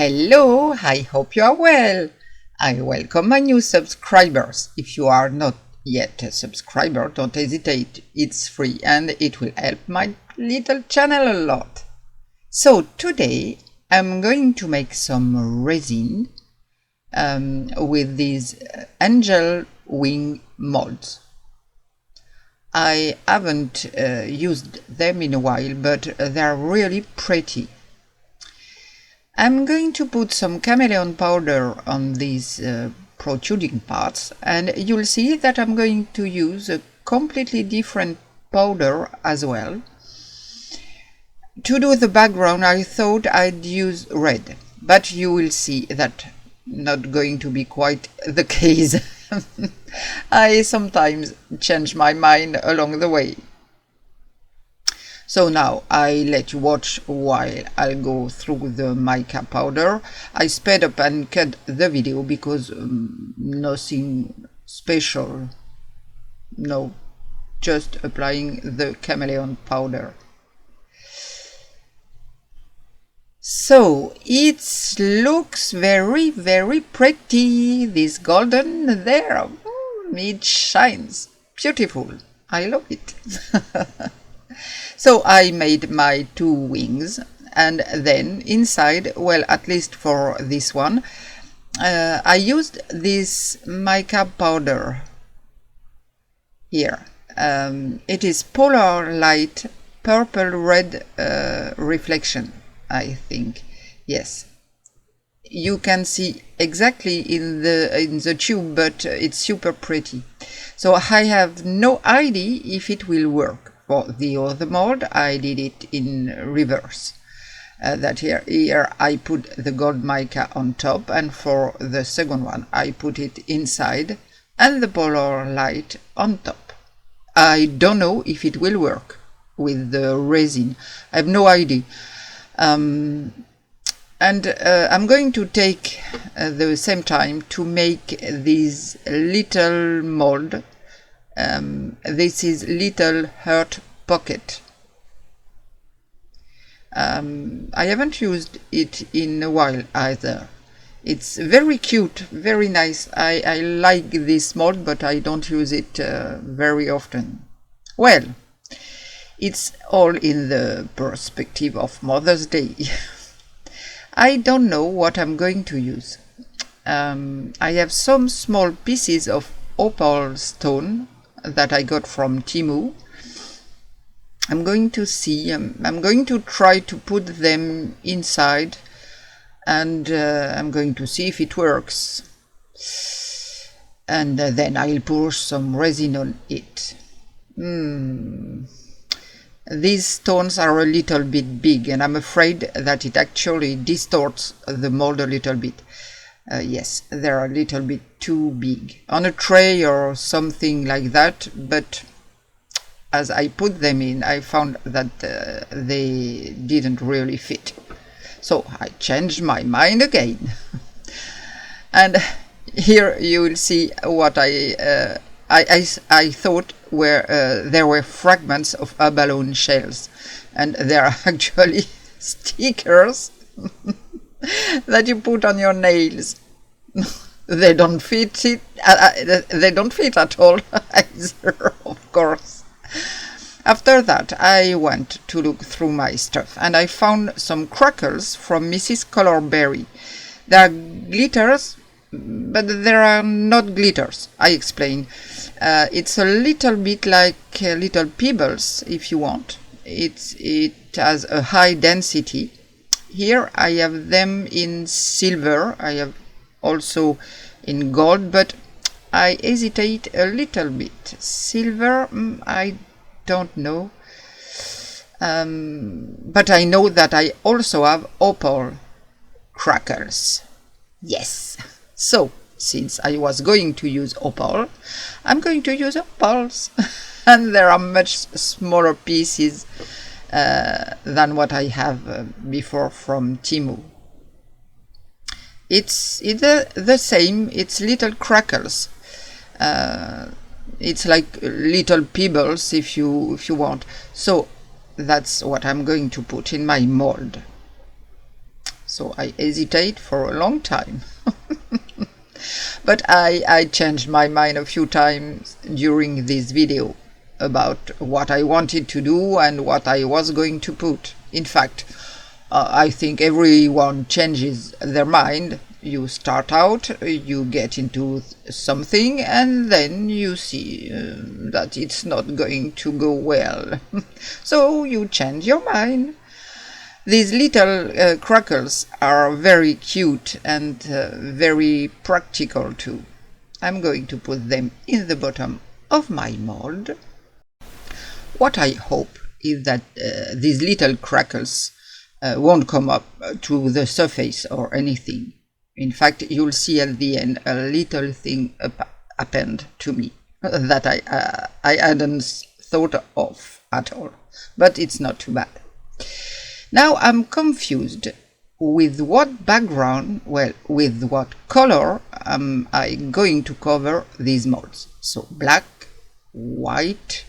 Hello, I hope you are well. I welcome my new subscribers. If you are not yet a subscriber, don't hesitate. It's free and it will help my little channel a lot. So today I'm going to make some resin with these angel wing molds. I haven't used them in a while, but they're really pretty. I'm going to put some Chameleon powder on these protruding parts, and you'll see that I'm going to use a completely different powder as well. To do the background, I thought I'd use red, but you will see that not going to be quite the case. I sometimes change my mind along the way. So now I let you watch while I'll go through the mica powder. I sped up and cut the video because nothing special. No, just applying the Chameleon powder. So it looks very, very pretty. This golden there, it shines. Beautiful. I love it. So I made my two wings, and then inside, well, at least for this one, I used this mica powder here. It is polar light purple red reflection, I think. Yes, you can see exactly in the tube, but it's super pretty. So I have no idea if it will work. For the other mold, I did it in reverse. That here I put the gold mica on top, and for the second one I put it inside and the polar light on top. I don't know if it will work with the resin. I have no idea. I'm going to take the same time to make this little mold. This is little heart pocket. I haven't used it in a while either. It's very cute, very nice. I like this mold, but I don't use it very often. Well, it's all in the perspective of Mother's Day. I don't know what I'm going to use. I have some small pieces of opal stone that I got from Temu. I'm going to see, I'm going to try to put them inside, and I'm going to see if it works, and then I'll pour some resin on it. These stones are a little bit big, and I'm afraid that it actually distorts the mold a little bit. Yes, they're a little bit too big on a tray or something like that, but as I put them in, I found that they didn't really fit. So I changed my mind again. And here you will see what I thought there were fragments of abalone shells, and they are actually stickers that you put on your nails. They don't fit it. They don't fit at all either, of course. After that, I went to look through my stuff, and I found some crakles from Mrs. Colorberry. They are glitters, but they are not glitters. I explain. It's a little bit like little pebbles, if you want. It has a high density. Here I have them in silver. I have also in gold, but I hesitate a little bit. Silver, I don't know. But I know that I also have opal crakles. Yes. So, since I was going to use opal, I'm going to use opals. And there are much smaller pieces than what I have before from Temu. It's the same. It's little crakles. It's like little pebbles, if you want. So that's what I'm going to put in my mold. so I hesitate for a long time. But I changed my mind a few times during this video about what I wanted to do and what I was going to put. In fact, I think everyone changes their mind. You start out, you get into something, and then you see that it's not going to go well. So you change your mind. These little crakles are very cute and very practical too. I'm going to put them in the bottom of my mold. What I hope is that these little crakles won't come up to the surface or anything. In fact, you'll see at the end a little thing happened to me that I hadn't thought of at all. But it's not too bad. Now I'm confused with what background, well, with what color am I going to cover these molds. So black, white,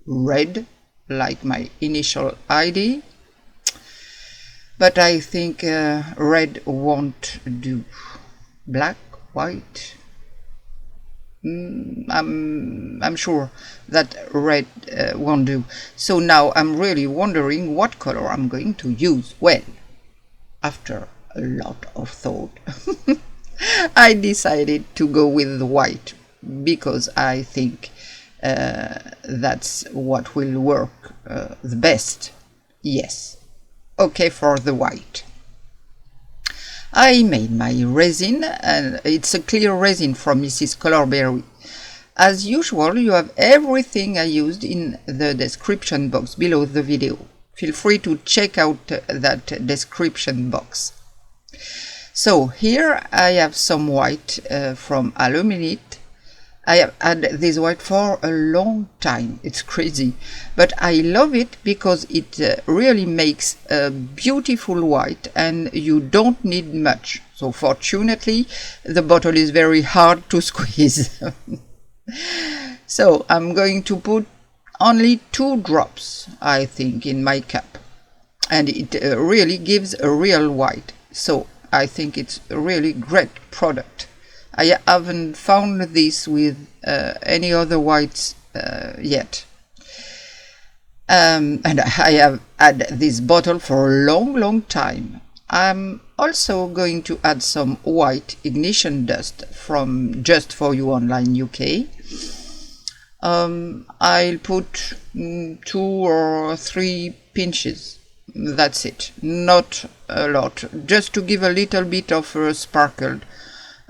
red, like my initial idea. But I think red won't do. Black, white. I'm sure that red won't do. So now I'm really wondering what color I'm going to use. Well, after a lot of thought, I decided to go with white because I think that's what will work the best. Yes, okay for the white. I made my resin, and it's a clear resin from Mrs. Colorberry. As usual, you have everything I used in the description box below the video. Feel free to check out that description box. So here I have some white from Aluminite. I have had this white for a long time. It's crazy, but I love it because it really makes a beautiful white and you don't need much. So fortunately, the bottle is very hard to squeeze. So I'm going to put only 2 drops, I think, in my cup. And it really gives a real white. So I think it's a really great product. I haven't found this with any other whites yet. And I have had this bottle for a long time. I'm also going to add some white ignition dust from Just For You Online UK. I'll put 2 or 3 pinches. That's it. Not a lot. Just to give a little bit of a sparkle.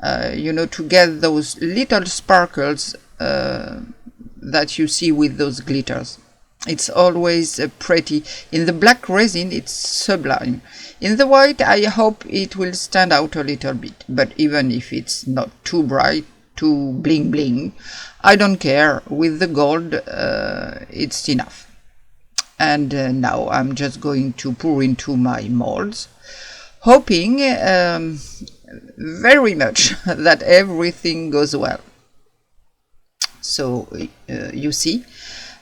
To get those little sparkles that you see with those glitters. It's always pretty. In the black resin, it's sublime. In the white, I hope it will stand out a little bit. But even if it's not too bright, too bling bling, I don't care. With the gold, it's enough. And now I'm just going to pour into my molds, hoping very much that everything goes well. So you see,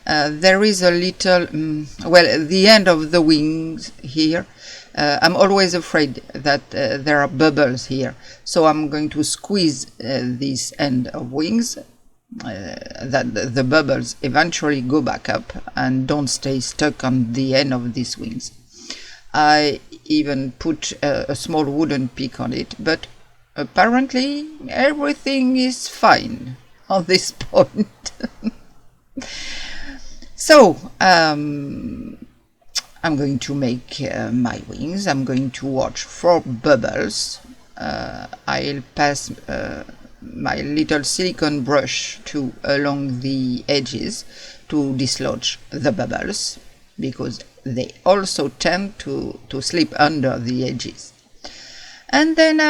there is a little, the end of the wings here. I'm always afraid that there are bubbles here, so I'm going to squeeze this end of wings, that the bubbles eventually go back up and don't stay stuck on the end of these wings. I even put a small wooden pick on it, but apparently everything is fine on this point. So I'm going to make my wings. I'm going to watch for bubbles. I'll pass my little silicone brush along the edges to dislodge the bubbles, because they also tend to slip under the edges. And then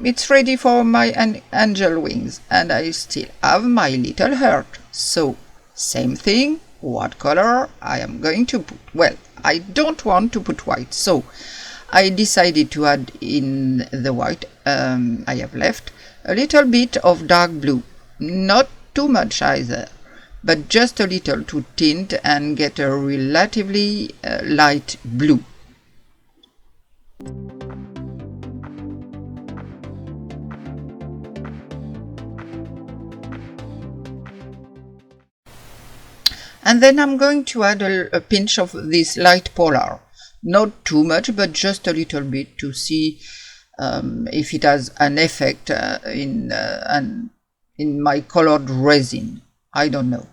it's ready for my angel wings, and I still have my little heart. So same thing, what color I am going to put? Well, I don't want to put white, so I decided to add in the white I have left a little bit of dark blue, not too much either, but just a little to tint and get a relatively light blue. And then I'm going to add a pinch of this light polar. Not too much, but just a little bit to see if it has an effect in my colored resin. I don't know.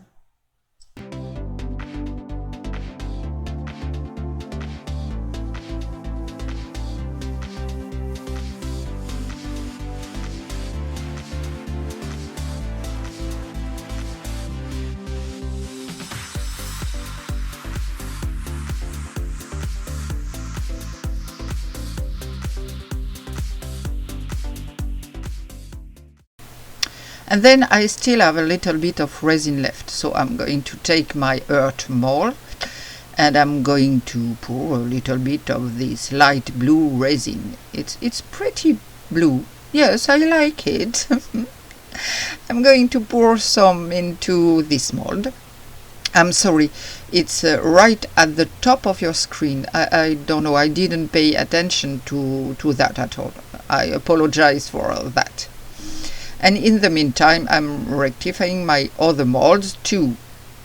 And then I still have a little bit of resin left, so I'm going to take my earth mold and I'm going to pour a little bit of this light blue resin. It's pretty blue. Yes, I like it. I'm going to pour some into this mold. I'm sorry, it's right at the top of your screen. I don't know, I didn't pay attention to that at all. I apologize for that. And in the meantime, I'm rectifying my other molds too.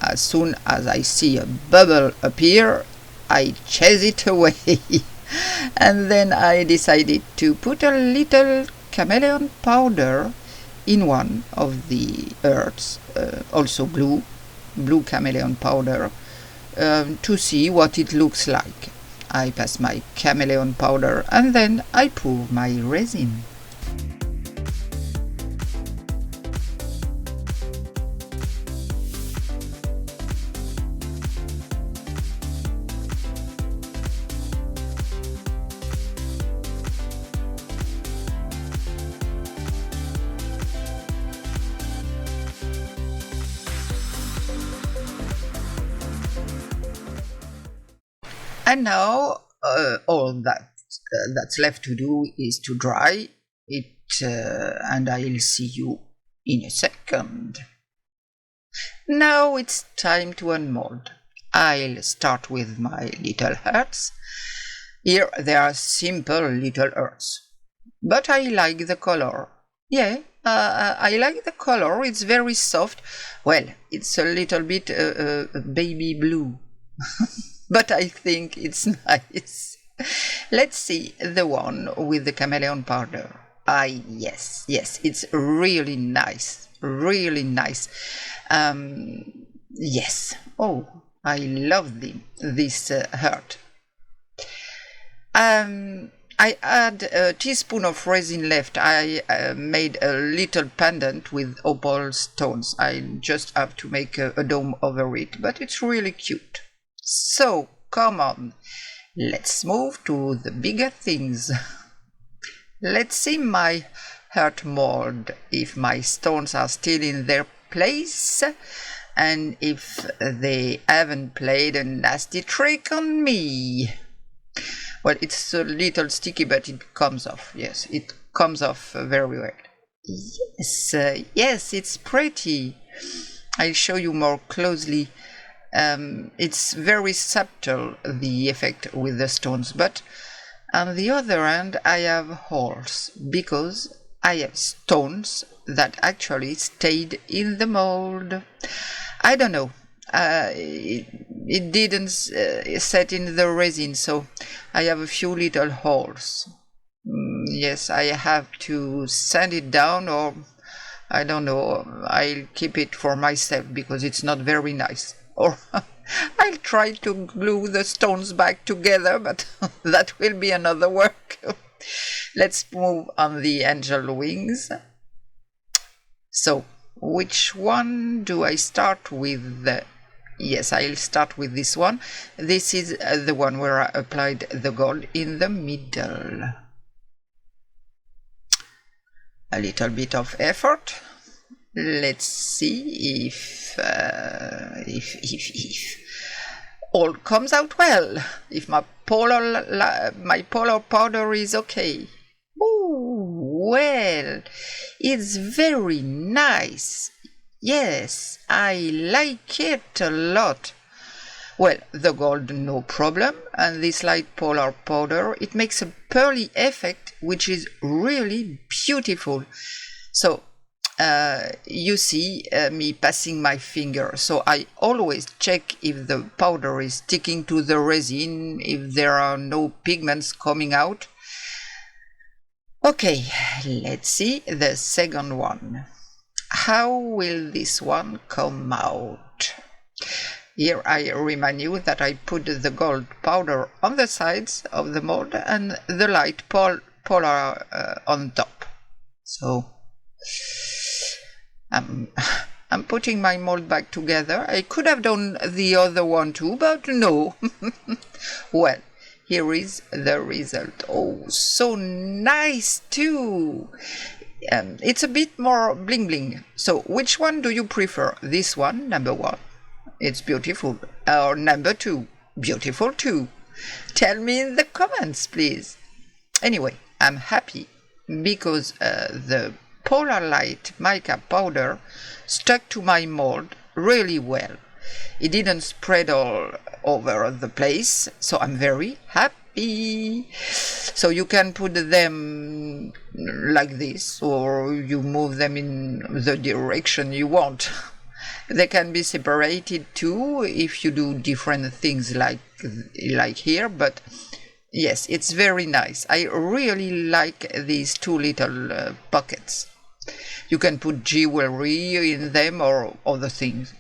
As soon as I see a bubble appear, I chase it away. And then I decided to put a little chameleon powder in one of the earths, also blue chameleon powder, to see what it looks like. I pass my chameleon powder and then I pour my resin. And now all that's left to do is to dry it, and I'll see you in a second. Now it's time to unmold. I'll start with my little hearts. Here they are simple little hearts, but I like the color. Yeah, I like the color. It's very soft. Well, it's a little bit baby blue. But I think it's nice. Let's see the one with the chameleon powder. Yes, it's really nice, really nice. Yes, oh, I love this heart. I add a teaspoon of resin left. I made a little pendant with opal stones. I just have to make a dome over it, but it's really cute. So, come on, let's move to the bigger things. Let's see my heart mold, if my stones are still in their place, and if they haven't played a nasty trick on me. Well, it's a little sticky, but it comes off. Yes, it comes off very well. Yes, it's pretty. I'll show you more closely. It's very subtle, the effect with the stones, but on the other hand I have holes because I have stones that actually stayed in the mold. I don't know, it didn't set in the resin, so I have a few little holes. Yes, I have to sand it down, or I don't know, I'll keep it for myself because it's not very nice. Or I'll try to glue the stones back together, but that will be another work. Let's move on the angel wings. So, which one do I start with? Yes, I'll start with this one. This is the one where I applied the gold in the middle. A little bit of effort. Let's see if all comes out well. If my polar powder is okay. Oh, well, it's very nice. Yes, I like it a lot. Well, the gold, no problem, and this light polar powder, it makes a pearly effect, which is really beautiful. So, you see me passing my finger, so I always check if the powder is sticking to the resin, if there are no pigments coming out. Okay, let's see the second one. How will this one come out? Here I remind you that I put the gold powder on the sides of the mold and the light polar on top. So I'm putting my mold back together. I could have done the other one too, but no. Well, here is the result. Oh, so nice too. It's a bit more bling bling. So which one do you prefer? This one, number 1. It's beautiful. Or number 2, beautiful too. Tell me in the comments, please. Anyway, I'm happy because the polar light mica powder stuck to my mold really well. It didn't spread all over the place, so I'm very happy. So you can put them like this, or you move them in the direction you want. They can be separated too if you do different things like here, but yes, it's very nice. I really like these 2 little pockets. You can put jewelry in them or other things.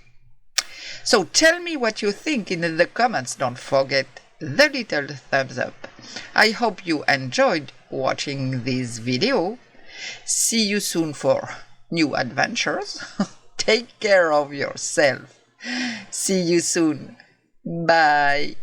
So tell me what you think in the comments. Don't forget the little thumbs up. I hope you enjoyed watching this video. See you soon for new adventures. Take care of yourself. See you soon. Bye.